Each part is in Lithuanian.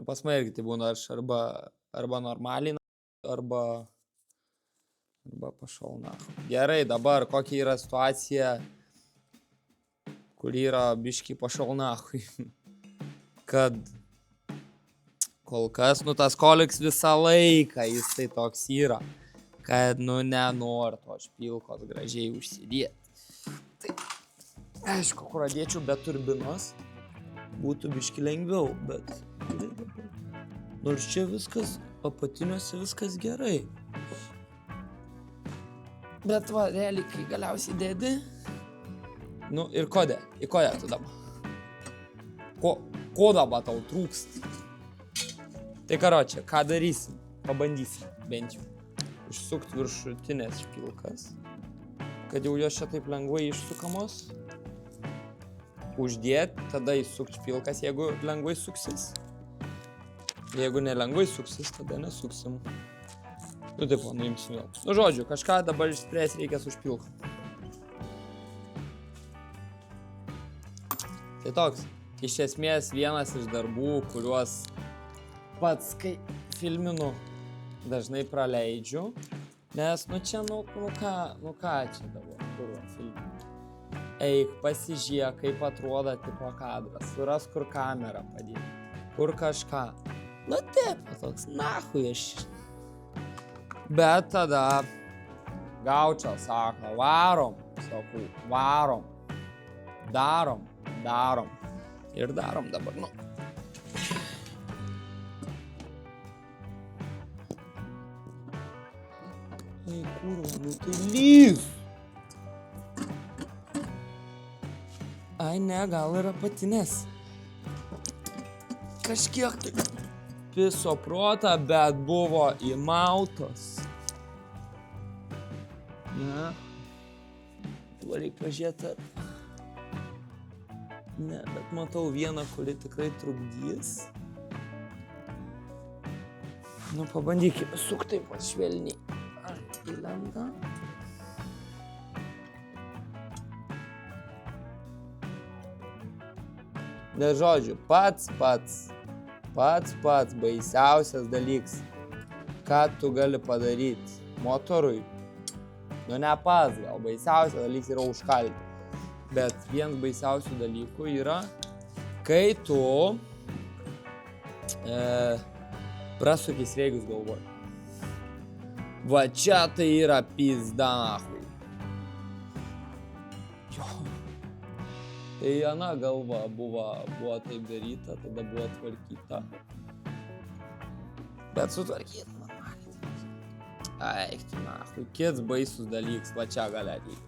Pas mane irgi tai būna, aš arba normaliai, arba pašauna. Gerai, dabar kokia yra situacija, kur yra biški pašaunachui. Kad kol kas, tas koliks visą laiką, jis tai toks yra, kad, nenori to špilkos gražiai užsidėti. Tai, aišku, kur dėčiau be turbinos, būtų biški lengviau, bet nors čia viskas, apatiniuose viskas gerai. Bet va, realiai, kai galiausiai dėdi, ir kodė, į koją tu dabar. Ko dabar tau trūkst? Tai karočią, ką darysim? Pabandysim, bent jau. Išsukt viršutinės špilkas, kad jau jos čia taip lengvai išsukamos. Uždėt, tada įsukt špilkas, jeigu lengvai suksis. Jeigu nelengvai suksis, tada nesuksim. Taip, nuimsim vėl. Žodžiu, kažką dabar išspręs reikia su špilku. Tai toks, iš esmės vienas iš darbų, kuriuos pats, kai filminu, dažnai praleidžiu. Nes, čia, ką čia dabar, kur filminu? Eik, pasižiūrėk, kaip atrodo tipo kadras, suras, kur kamerą padėti, kur kažką. Taip, toks, nahui aš. Bet tada Gaučia sako, varom, sakau, varom, darom. Ir darom dabar, Ai, kurva, tai lys. Ai, ne, gal yra patinės. Kažkiek tai piso protą, bet buvo įmautos. Ne. Reik pažiūrėti. Ne, bet matau vieną, kuri tikrai trukdys. Pabandykime sukti taip švelniai. Ar įlenda? Ne, žodžiu, pats baisiausias dalykas, ką tu gali padaryti motorui. Ne pats, gal baisiausias dalykas yra užkalti. Bet vienas baisiausių dalykų yra, kai tu prasuki sriegius galvoj. Va čia tai yra pizda nahui. Tai ana galva buvo taip daryta, tada buvo tvarkyta. Bet sutvarkyta normaliai. Eik, tu nahui, kits baisus dalykas, va čia gali ateiti.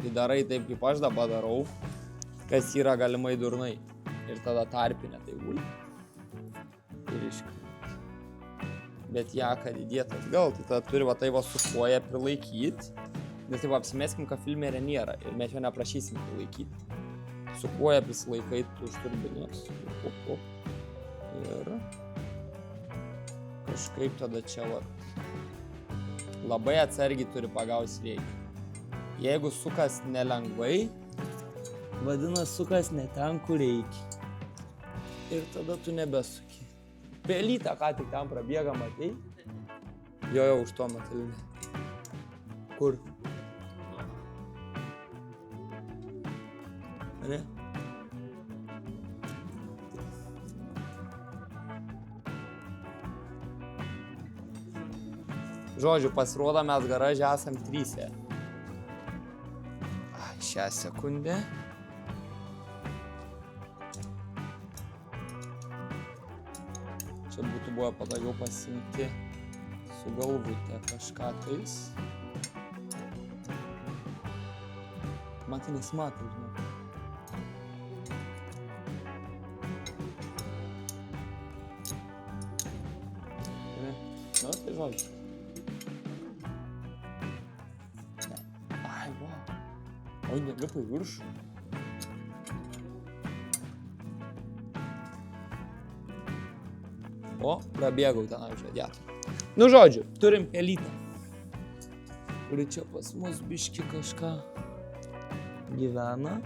Tai darai taip, kaip aš dabar darau, kas yra galimai durnai. Ir tada tarpinė, tai ir iškrenti. Bet kad įdėt atgal, tai tada turi va tai va su koja prilaikyti. Nes taip apsimeskim, kad filmerė nėra ir mes jo neprašysim prilaikyti. Su koja prisilaikai už turbinos. Ir kažkaip tada čia va. Labai atsargiai turi pagauti srėgį. Jeigu sukas nelengvai, vadinasi sukas ne ten, kur reikia. Ir tada tu nebesuki. Pelytą, ką tik ten prabėga, matei? Jo, už to metalinė. Kur? Ne? Žodžiu, pasirodo, mes garaže esam 3. Šią sekundę. Čia būtų buvo patogiau pasimti su galvute kažką tais. Man tai nesimato, žinau. Tai žodžiu. Oi, nelipa į viršų. O, prabėgau ten apžadėtą. Žodžiu, turim pelytę, kuri čia pas mus biški kažką gyvena.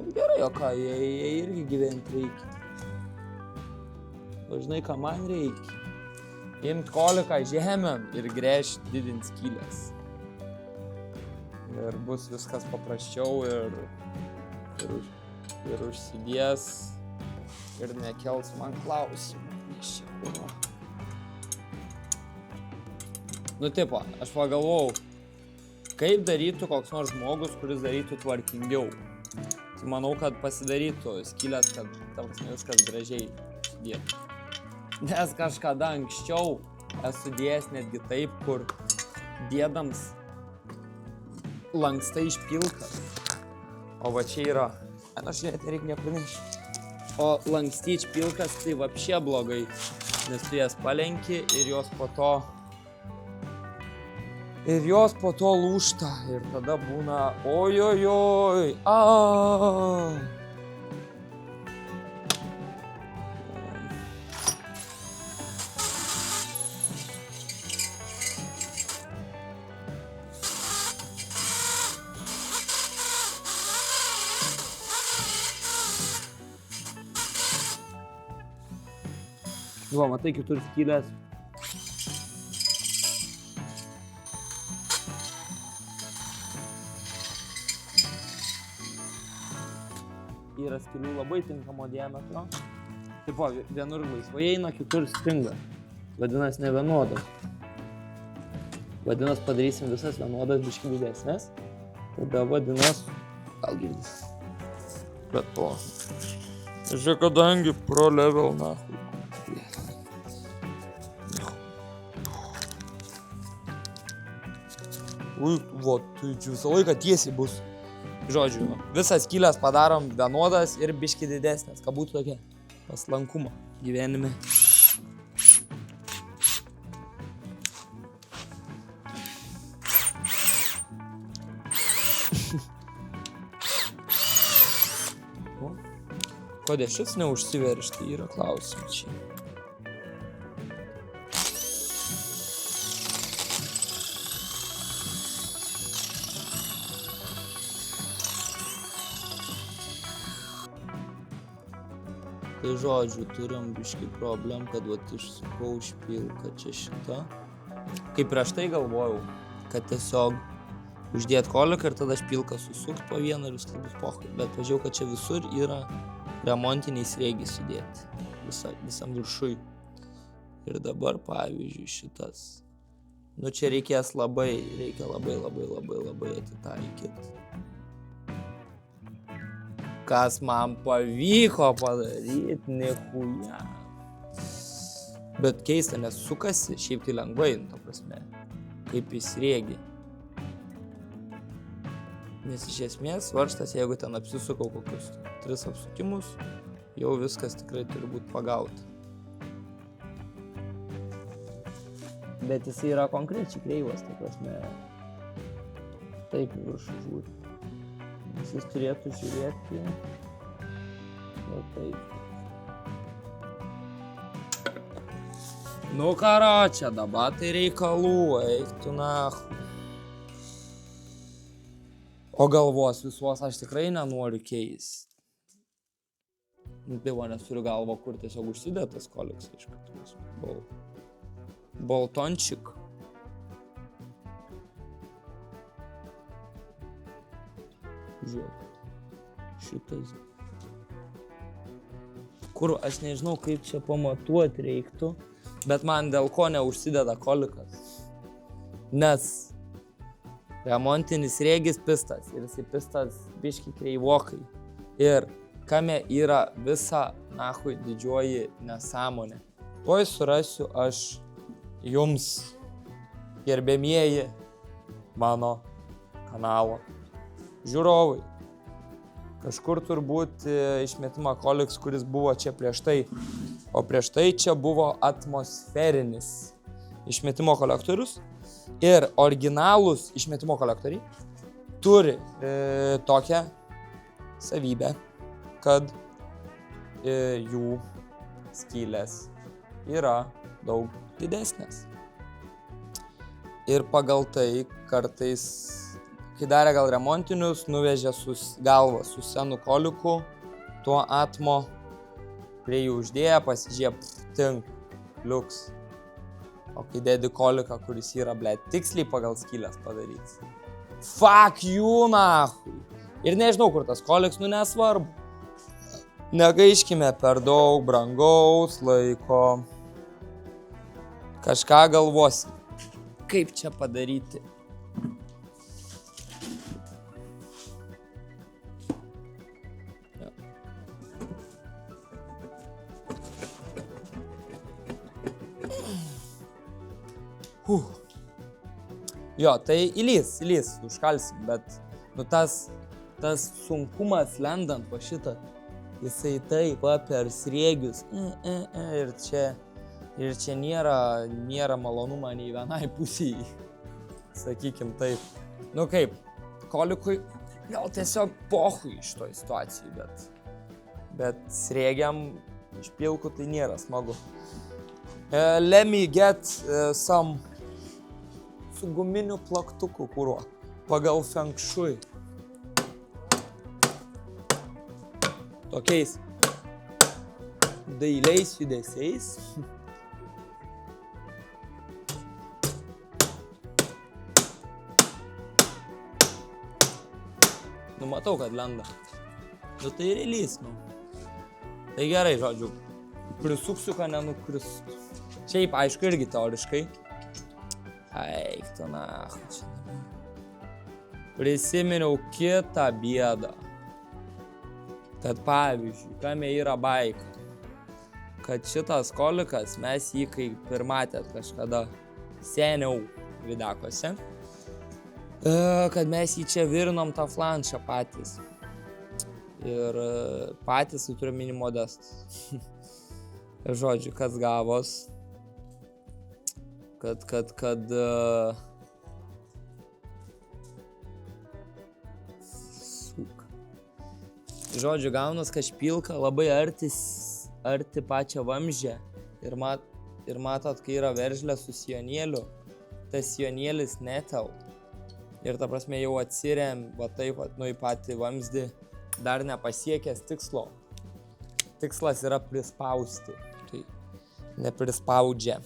Gerai, o ką, jie irgi gyventi reikia. O žinai, ką man reikia? Imt koliką žemėm ir gręžt didint skylės. Ir bus viskas paprasčiau ir užsidės ir nekels man klausimų. Iš čia kūno. Nu tipo, aš pagalvojau, kaip darytų koks nors žmogus, kuris darytų tvarkingiau. Tai manau, kad pasidarytų skylės, kad viskas gražiai sudėtų. Nes kažkada anksčiau esu dėjęs netgi taip, kur dėdams lankstai išpilkas. O va čia yra, aš žiūrėti reikia nepranešti. O lanksti išpilkas tai vapšė blogai, nes tu jas palenki ir jos po to lūžta ir tada būna ojojoj, Va, matai, kitur skylės. Yra skylių labai tinkamo diametro. Taip, vienur laisvai eina, kitur stringa. Vadinasi, ne vienodas. Vadinasi, padarysim visas vienodas biškį didesnės. Tada vadinasi, gal girdis. Bet to. Žiūrėk, kadangi pro level nahui. Ui, va, tai visą laiką tiesiai bus. Žodžiu, visas skylės padarom vienodas ir biškį didesnės, kad būtų tokia paslankumo gyvenime. Kodėl šis neužsiverš, tai yra klausimas čia. Tai žodžiu, turim biškį problem, kad vat išsukau špilką čia šitą. Kaip prieš tai galvojau, kad tiesiog uždėt koliką ir tada špilką susukt po vieną ir viskas bus pochai. Bet pažiūrėjau, kad čia visur yra remontiniai sriegiai sudėti. Visam viršui. Ir dabar, pavyzdžiui, šitas. Nu čia reikia labai atitaikyti. Kas man pavyko padaryti, nichuja. Bet keista, nes sukasi šiaip tai lengvai, ta prasme, kaip įsrėgi. Nes iš esmės varžtas, jeigu ten apsisukau kokius 3 apsukimus, jau viskas tikrai turi būti pagauta. Bet jisai yra konkrečiai kreivas, ta prasme, taip viršų žiūri. Jis turėtų žiūrėti, o taip. Nu karočią, dabar tai reikalų, eik tu nahu. O galvos visos aš tikrai nenoriu keisti. Tai va, nes turiu galvą, kur tiesiog užsidėtas koliks, aišku. Boltončik. Žiūrėk, šitas. Kur aš nežinau, kaip čia pamatuoti reiktų, bet man dėl ko neužsideda kolikas. Nes remontinis rėgis pistas ir jisai pistas biškį kreivokai. Ir kame yra visa nahui didžioji nesąmonė. Tuoj surasiu aš jums, gerbėmieji mano kanalo žiūrovai. Kažkur turbūt išmetimo koliks, kuris buvo čia prieš tai. O prieš tai čia buvo atmosferinis išmetimo kolektorius. Ir originalūs išmetimo kolektoriai turi tokią savybę, kad jų skylės yra daug didesnės. Ir pagal tai kartais, kai darė gal remontinius, nuvežė galvą su senu koliku, tuo atmo prie jų uždėję, pasižiūrė, tink, liuks. O kai dedi koliką, kuris yra, blėt, tiksliai pagal skylės padaryts. Fuck you, nahui. Ir nežinau, kur tas koliks, nesvarbu. Negaiškime per daug brangaus laiko. Kažką galvosim. Kaip čia padaryti? Jo, tai įlys, užkalsim, bet tas sunkumas lendant po šitą, jisai taip per sriegius ir čia nėra malonumą nei vienai pusėje, sakykim taip. Nu kaip, kolikui gal tiesiog pohui iš to situacijų, bet sriegiam iš pilkų tai nėra smagu. Let me get some su guminiu plaktuku, kuriuo pagal feng shui. Tokiais dailiais judesiais. Matau, kad lenda. Nu tai ir įlys, Tai gerai, žodžiu, prisuksiu, kad nenukristų. Šiaip, aišku, irgi teoriškai. Eik, tu nahu čia dabar. Prisiminiau kitą bėdą. Kad pavyzdžiui, kame yra baika. Kad šitas kolikas, mes jį kaip ir matėt kažkada seniau videkose. Kad mes jį čia virinom tą flanšą patys. Ir patys turiu mini modestas. Žodžiu, kas gavos. Kad žodžiu, gaunas kažpilka labai arti pačią vamžę ir matot, kai yra veržlė su sijonėliu, tas sijonėlis netel. Ir ta prasme jau atsirėm, va taip, į patį vamzdį, dar nepasiekęs tikslo. Tikslas yra prispausti, tai neprispaudžia.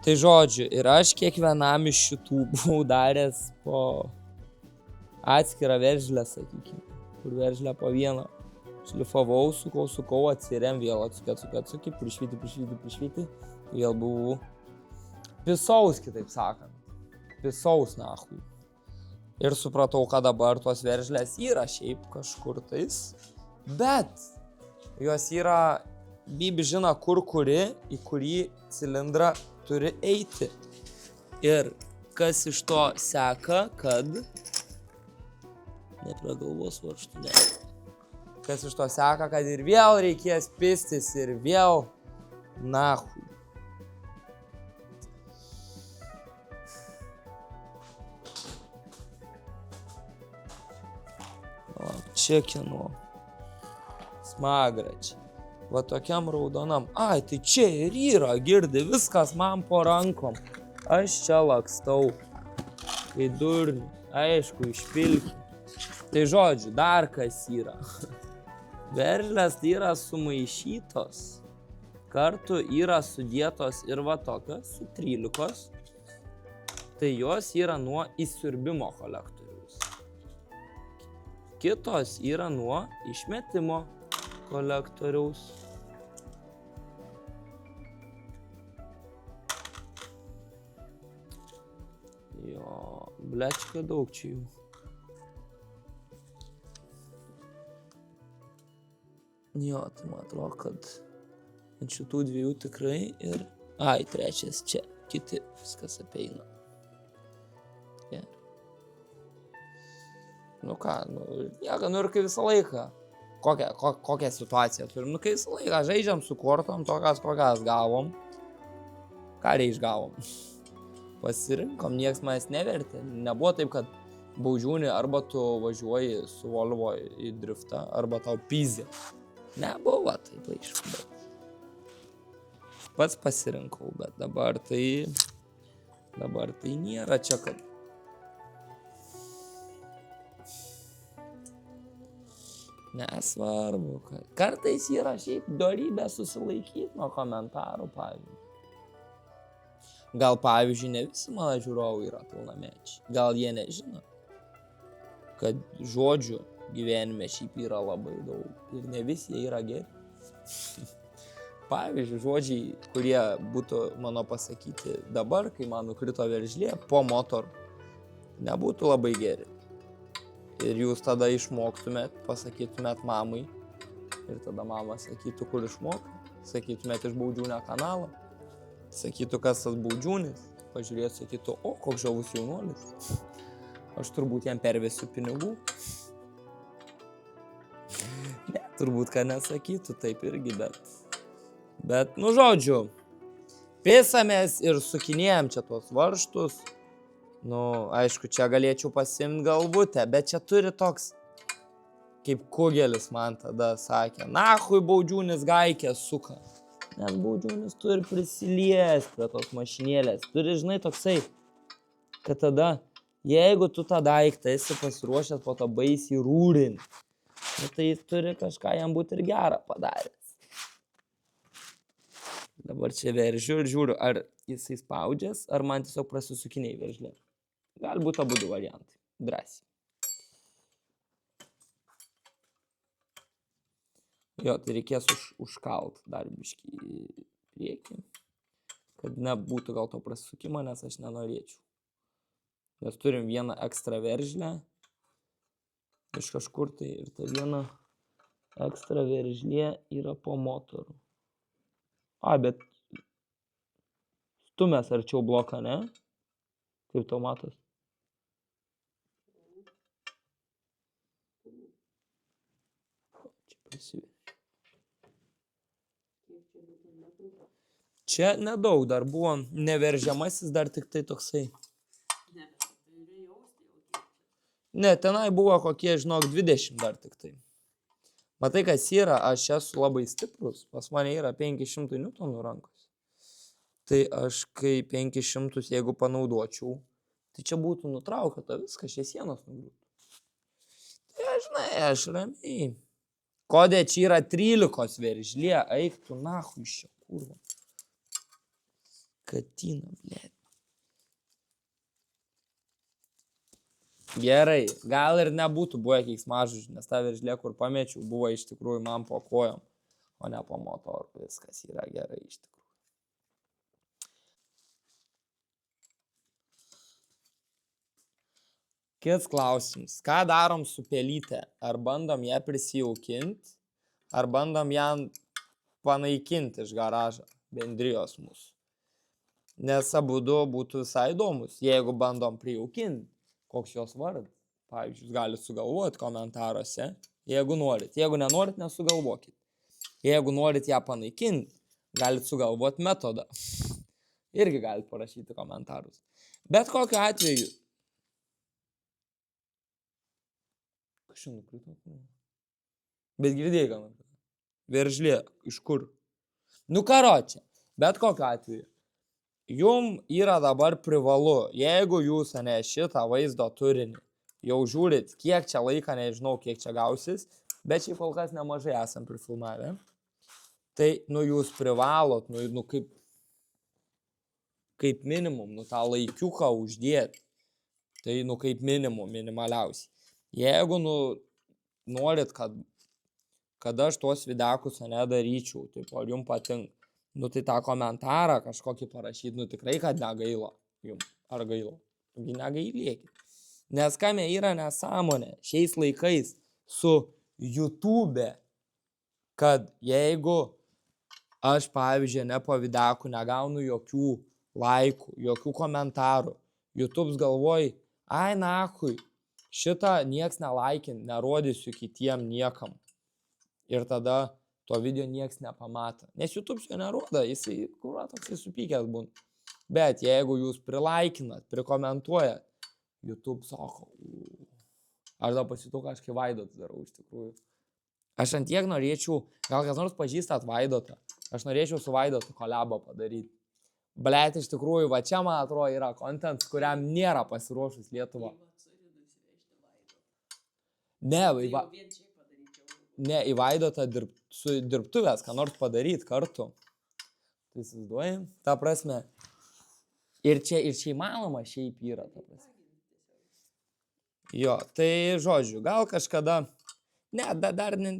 Tai žodžiu, ir aš kiekvienam iš šitų buvau daręs po atskirą veržlę, sakykime, kur veržlę po vieną. Šlifavau, sukau, atsirėm, vėl atsuki, prišvyti, vėl buvau pisaus, kitaip sakant. Pisaus, nahui. Ir supratau, kad dabar tos veržlės yra šiaip kažkur tais, bet jos yra, bibi žino, kuri, į kurį cilindrą turi eiti. Ir kas iš to seka, kad nepragalvos varžtų, ne. Kas iš to seka, kad ir vėl reikės pistis ir vėl nahui. Čekinu. Smagračiai. Va tokiam raudonam. Ai, tai čia ir yra, girdi, viskas man po rankom. Aš čia lakstau. Kai durni. Aišku, išpilki. Tai žodžiu, dar kas yra. Veržlės yra sumaišytos. Kartu yra sudėtos ir va tokios, su 13. Tai jos yra nuo įsiurbimo kolektoriaus. Kitos yra nuo išmetimo kolektoriaus. Jo, blečka daug čia jų. Jo, tai man atrodo, kad ant šitų dviejų tikrai ir... Ai, trečias čia, kiti viskas apeina. Yeah. Nu ką, ir kai visą laiką. Kokią situaciją turim? Nu kai visą laiką žaidžiam su kortom, tokias kokias gavom. Ką išgavom? Pasirinkom, nieks manęs nevertė. Nebuvo taip, kad baudžiūnį arba tu važiuoji su Volvo į driftą, arba tau pizė. Nebuvo taip aišku, bet pats pasirinkau, bet dabar tai nėra čia, kad Nesvarbu, kad kartais yra šiaip dorybė susilaikyti nuo komentarų, pavyzdžiui. Gal, pavyzdžiui, ne visi mano žiūrovai yra pilnamečiai. Gal jie nežino, kad žodžių gyvenime šiaip yra labai daug. Ir ne visi jie yra geri. Pavyzdžiui, žodžiai, kurie būtų mano pasakyti dabar, kai man nukrito veržlė, po motoru, nebūtų labai geri. Ir jūs tada išmoktumėt, pasakytumėt mamai. Ir tada mama sakytų, kur išmokai. Sakytumėt iš Baudžiūnio kanalo. Sakytų, kas tas Baudžiūnis. Pažiūrėt, sakytų, o, koks žavus jaunuolis. Aš turbūt jam pervesiu pinigų. Ne, turbūt, kad nesakytų taip irgi, bet, nu, žodžiu, pisamės ir sukinėjam čia tuos varžtus. Nu, aišku, čia galėčiau pasimti galvutę, bet čia turi toks, kaip Kugelis man tada sakė, nahui Baudžiūnis gaikė suka. Nes Baudžiūnis turi prisiliesti prie tos mašinėlės. Turi, žinai, toksai, kad tada, jeigu tu tą daiktą esi pasiruošęs po to baisiai rūrinti, nu, tai jis turi kažką jam būti ir gerą padaręs. Dabar čia veržiu ir žiūriu, ar jisai spaudžias, ar man tiesiog prasisukiniai veržlė. Gali būti abu du variantai. Drąsiai. Jo, tai reikės užkalt dar biškį į priekį, kad nebūtų gal to prasisukimo, nes aš nenorėčiau. Nes turim vieną ekstra veržlę iš kažkur tai ir ta viena ekstra veržlė yra po motoru. Bet stumės arčiau bloką, ne? Kaip tau matos? Čia prisivirė. Čia nedaug dar buvo, neveržiamasis dar tik tai toksai. Ne, tenai buvo kokie, žinok, 20 dar tik tai. Matai, kas yra, aš esu labai stiprus, pas mane yra 500 Newtonų rankos. Tai aš kai 500, jeigu panaudočiau, tai čia būtų nutraukta viskas, šie sienos nugriūtų. Tai aš, žinai, aš ramiai. Kodė čia yra 13 veržlė, eik tu nahu iš čia, kurva. Katina, blėt. Gerai, gal ir nebūtų buvę keiksmažodžių, nes ta veržlė, kur pamečiau, buvo iš tikrųjų man po kojom, o ne po motoru. Viskas yra gerai iš tikrųjų. Kitas klausimas. Ką darom su pelyte? Ar bandom ją prisijaukinti, ar bandom ją panaikinti iš garažo bendrijos mūsų? Nes abudu būtų visai įdomus, jeigu bandom prijaukinti. Koks jos vardas. Pavyzdžiui, jūs galite sugalvoti komentaruose, jeigu norit. Jeigu nenorit, nesugalvokit. Jeigu norit ją panaikinti, galite sugalvoti metodą. Irgi galite parašyti komentarus. Bet kokiu atveju. Kas čia nukrito? Bet girdėjai, gal nukrito. Veržlė, iš kur? Nu, karočią. Bet kokiu atveju. Jum yra dabar privalu, jeigu jūs ne šitą vaizdo turinį jau žiūrit, kiek čia laiką, nežinau, kiek čia gausis, bet šiaip kol kas nemažai esam prifilmavę, tai, nu, jūs privalot, nu, kaip minimum, nu, tą laikiuką uždėti, tai, nu, kaip minimum, minimaliausiai. Jeigu, nu, norit, kad aš tuos videkus nedaryčiau, tai, ar jums patinka, nu, tai tą komentarą kažkokį parašyti, nu, tikrai, kad negaila jums, ar gaila, negailėkit. Nes kame yra nesąmonė šiais laikais su YouTube, kad jeigu aš, pavyzdžiui, ne po videku negaunu jokių laikų, jokių komentarų, YouTube's galvoj, ai nahui, šitą nieks nelaikin, nerodysiu kitiem niekam. Ir tada to video nieks nepamato. Nes YouTube jo nerodo, jisai, kurva, toksai supykęs būna. Bet jeigu jūs prilaikinat, prikomentuojat, YouTube sako, aš dar pasitau kažkai Vaidotas darau iš tikrųjų. Aš ant tiek norėčiau, gal kas nors pažįstat Vaidotą, aš norėčiau su Vaidotu kolabą padaryti. Blet, iš tikrųjų, va čia, man atrodo, yra content, kuriam nėra pasiruošus Lietuva. Ne, va. ne į Vaidotą su dirbtuvės, ką nors padaryti kartu. Tai įsivaizduoji, ta prasme. Ir čia įmanoma šiaip yra, ta prasme. Jo, tai žodžiu, gal kažkada, ne, dar ne,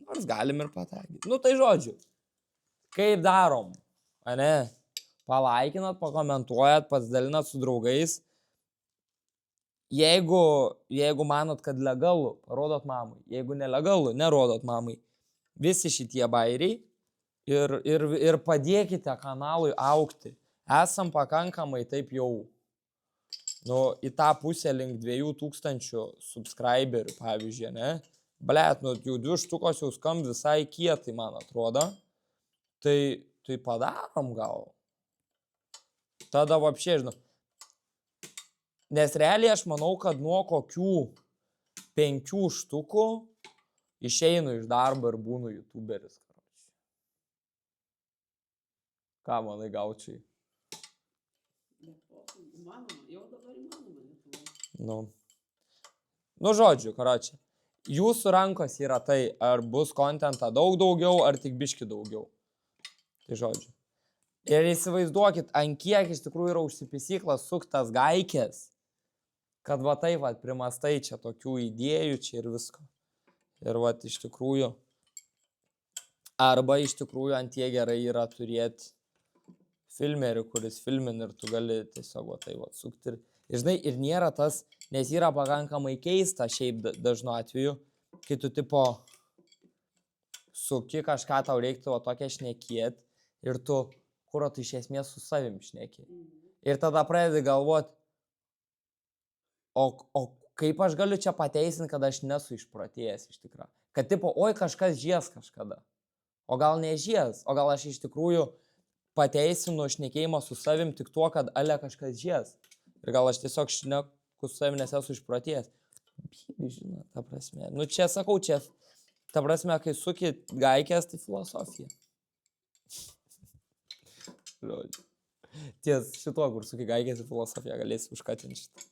nors galim ir pataikyti. Nu tai žodžiu, kaip darom, ane? Palaikinat, pakomentuojat, pasidalinat su draugais. Jeigu manot, kad legalu, parodot mamai. Jeigu nelegalu, nerodot mamai. Visi šitie bairiai ir padėkite kanalui augti. Esam pakankamai taip jau, į tą pusę link 2000 subscriberių, pavyzdžiui, ne? Blet, jau 2 štukos jau skam visai kietai, man atrodo. Tai padarom gal. Tada vapšė, žinau. Nes realiai aš manau, kad nuo kokių 5 štukų išeinu iš darbo ir būnu youtuberis. Ką manai gaučiai? Įmanoma, jau dabar įmanoma. Nu žodžiu, karočią. Jūsų rankos yra tai, ar bus kontentą daug daugiau, ar tik biški daugiau. Tai žodžiu. Ir įsivaizduokit, ant kiek iš tikrųjų yra užsipisyklas suktas gaikės, kad va taip, va, primastai čia tokių idėjų čia ir visko. Ir va, iš tikrųjų, arba iš tikrųjų ant tie gerai yra turėti filmerį, kuris filmin ir tu gali tiesiog va taip va sukti. Ir žinai, ir nėra tas, nes yra pakankamai keista šiaip dažnu atveju, kai tu tipo suki kažką tau reiktų va tokia šnekėt ir tu kur tu iš esmės su savim šneki. Ir tada pradedi galvoti, o kaip aš galiu čia pateisinti, kad aš nesu išprotėjęs iš tikrųjų. Kad tipo, oi kažkas žies kažkada. O gal nežies, o gal aš iš tikrųjų pateisinu šnekėjimą su savim tik tuo, kad ale kažkas žies. Ir gal aš tiesiog šneku su savim, nes esu išprotėjęs. Žinot, ta prasme. Nu čia sakau, čia, ta prasme, kai suki gaikės, tai filosofija. Ties šituo, kur suki gaikės ir filosofiją, galėsi užkatinti šitą.